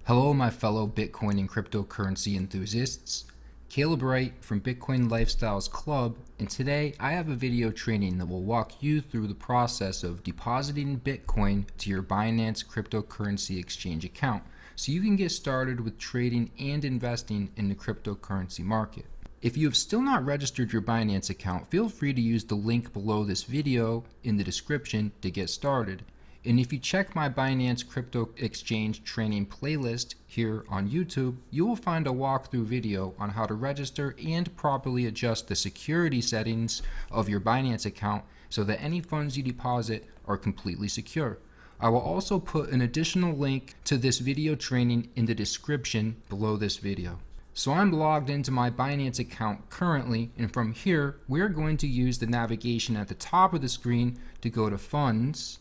Hello, my fellow Bitcoin and cryptocurrency enthusiasts. Caleb Wright from Bitcoin Lifestyles Club, and today I have a video training that will walk you through the process of depositing Bitcoin to your Binance Cryptocurrency Exchange Account so you can get started with trading and investing in the cryptocurrency market. If you have still not registered your Binance account, feel free to use the link below this video in the description to get started. And if you check my Binance Crypto Exchange training playlist here on YouTube, you will find a walkthrough video on how to register and properly adjust the security settings of your Binance account so that any funds you deposit are completely secure. I will also put an additional link to this video training in the description below this video. So I'm logged into my Binance account currently, and from here, we're going to use the navigation at the top of the screen to go to Funds,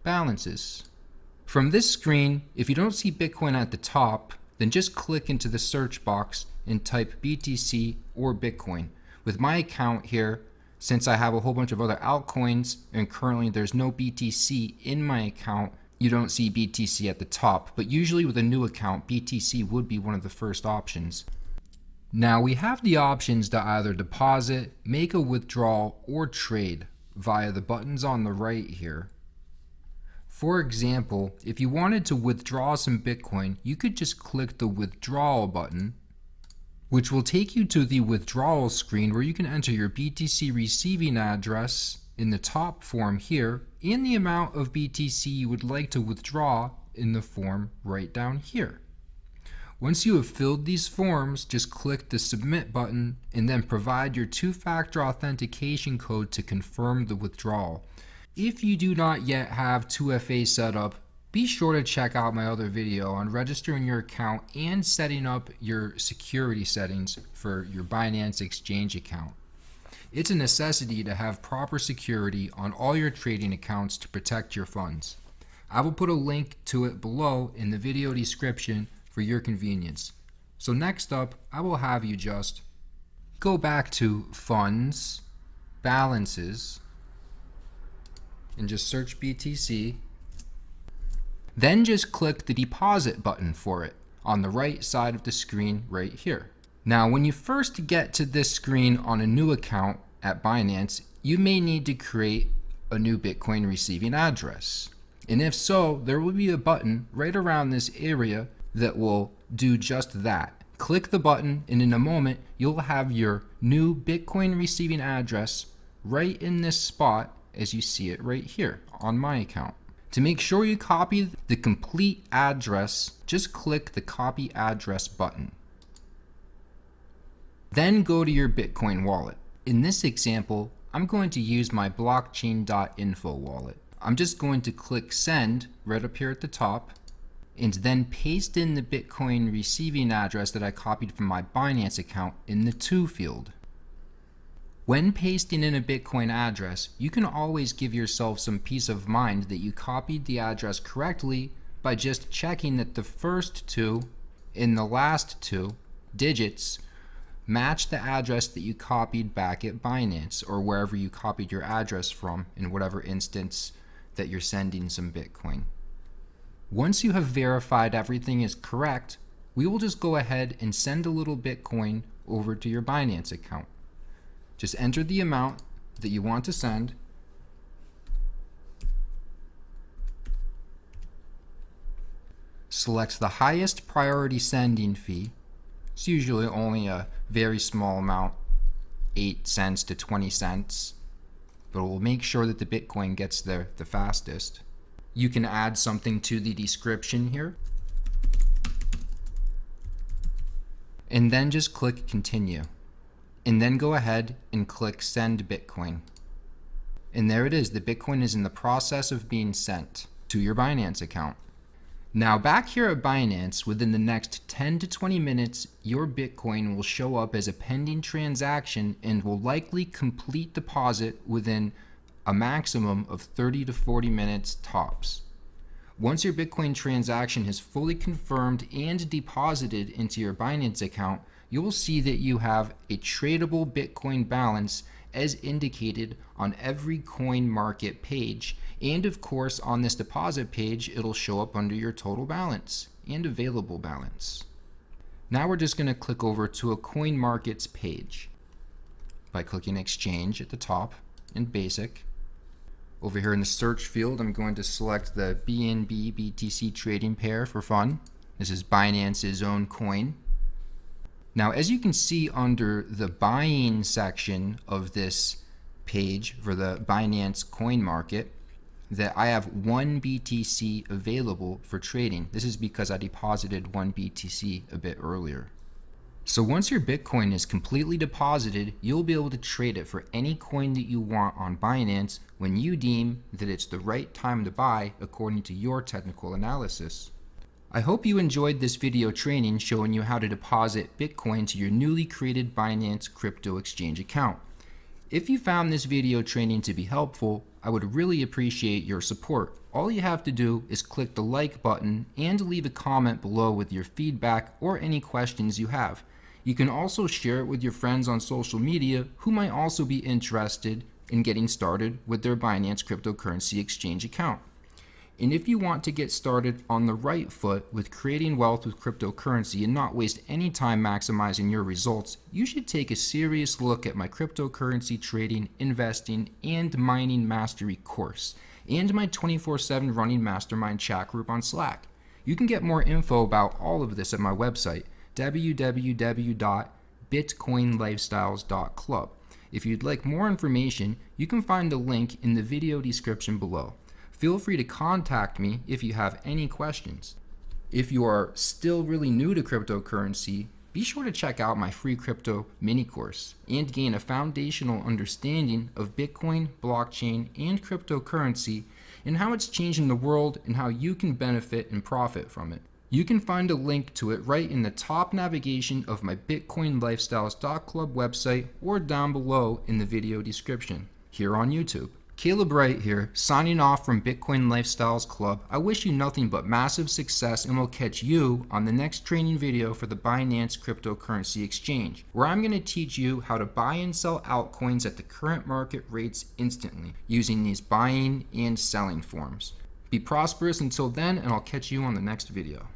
Balances. From this screen, if you don't see Bitcoin at the top, then just click into the search box and type BTC or Bitcoin. With my account here, since I have a whole bunch of other altcoins and currently there's no BTC in my account, you don't see BTC at the top, but usually with a new account, BTC would be one of the first options. Now we have the options to either deposit, make a withdrawal, or trade via the buttons on the right here. For example, if you wanted to withdraw some Bitcoin, you could just click the withdrawal button, which will take you to the withdrawal screen where you can enter your BTC receiving address in the top form here and the amount of BTC you would like to withdraw in the form right down here. Once you have filled these forms, just click the submit button and then provide your two-factor authentication code to confirm the withdrawal. If you do not yet have 2FA set up, be sure to check out my other video on registering your account and setting up your security settings for your Binance Exchange account. It's a necessity to have proper security on all your trading accounts to protect your funds. I will put a link to it below in the video description for your convenience. So next up, I will have you just go back to Funds, Balances, and just search BTC. Then just click the deposit button for it on the right side of the screen right here. Now, when you first get to this screen on a new account at Binance, you may need to create a new Bitcoin receiving address. And if so, there will be a button right around this area that will do just that. Click the button and in a moment, you'll have your new Bitcoin receiving address right in this spot as you see it right here on my account. To make sure you copy the complete address, just click the copy address button. Then go to your Bitcoin wallet. In this example, I'm going to use my blockchain.info wallet. I'm just going to click send right up here at the top and then paste in the Bitcoin receiving address that I copied from my Binance account in the to field. When pasting in a Bitcoin address, you can always give yourself some peace of mind that you copied the address correctly by just checking that the first two and the last two digits match the address that you copied back at Binance or wherever you copied your address from in whatever instance that you're sending some Bitcoin. Once you have verified everything is correct, we will just go ahead and send a little Bitcoin over to your Binance account. Just enter the amount that you want to send. Select the highest priority sending fee. It's usually only a very small amount, 8 cents to 20 cents, but we'll make sure that the Bitcoin gets there the fastest. You can add something to the description here. And then just click continue. And then go ahead and click send Bitcoin. And there it is, the Bitcoin is in the process of being sent to your Binance account. Now back here at Binance, within the next 10 to 20 minutes, your Bitcoin will show up as a pending transaction and will likely complete deposit within a maximum of 30 to 40 minutes tops. Once your Bitcoin transaction has fully confirmed and deposited into your Binance account, you will see that you have a tradable Bitcoin balance as indicated on every coin market page. And of course, on this deposit page, it'll show up under your total balance and available balance. Now we're just going to click over to a coin markets page by clicking exchange at the top in basic. Over here in the search field, I'm going to select the BNB BTC trading pair for fun. This is Binance's own coin. Now, as you can see under the buying section of this page for the Binance coin market, that I have 1 BTC available for trading. This is because I deposited 1 BTC a bit earlier. So once your Bitcoin is completely deposited, you'll be able to trade it for any coin that you want on Binance when you deem that it's the right time to buy according to your technical analysis. I hope you enjoyed this video training showing you how to deposit Bitcoin to your newly created Binance Crypto Exchange account. If you found this video training to be helpful, I would really appreciate your support. All you have to do is click the like button and leave a comment below with your feedback or any questions you have. You can also share it with your friends on social media who might also be interested in getting started with their Binance Cryptocurrency Exchange account. And if you want to get started on the right foot with creating wealth with cryptocurrency and not waste any time maximizing your results, you should take a serious look at my cryptocurrency trading, investing, and mining mastery course, and my 24/7 running mastermind chat group on Slack. You can get more info about all of this at my website, www.bitcoinlifestyles.club. If you'd like more information, you can find the link in the video description below. Feel free to contact me if you have any questions. If you are still really new to cryptocurrency, be sure to check out my free crypto mini course and gain a foundational understanding of Bitcoin, blockchain, and cryptocurrency and how it's changing the world and how you can benefit and profit from it. You can find a link to it right in the top navigation of my bitcoinlifestyles.club website or down below in the video description here on YouTube. Caleb Wright here, signing off from Bitcoin Lifestyles Club. I wish you nothing but massive success and will catch you on the next training video for the Binance Cryptocurrency Exchange, where I'm going to teach you how to buy and sell altcoins at the current market rates instantly using these buying and selling forms. Be prosperous until then, and I'll catch you on the next video.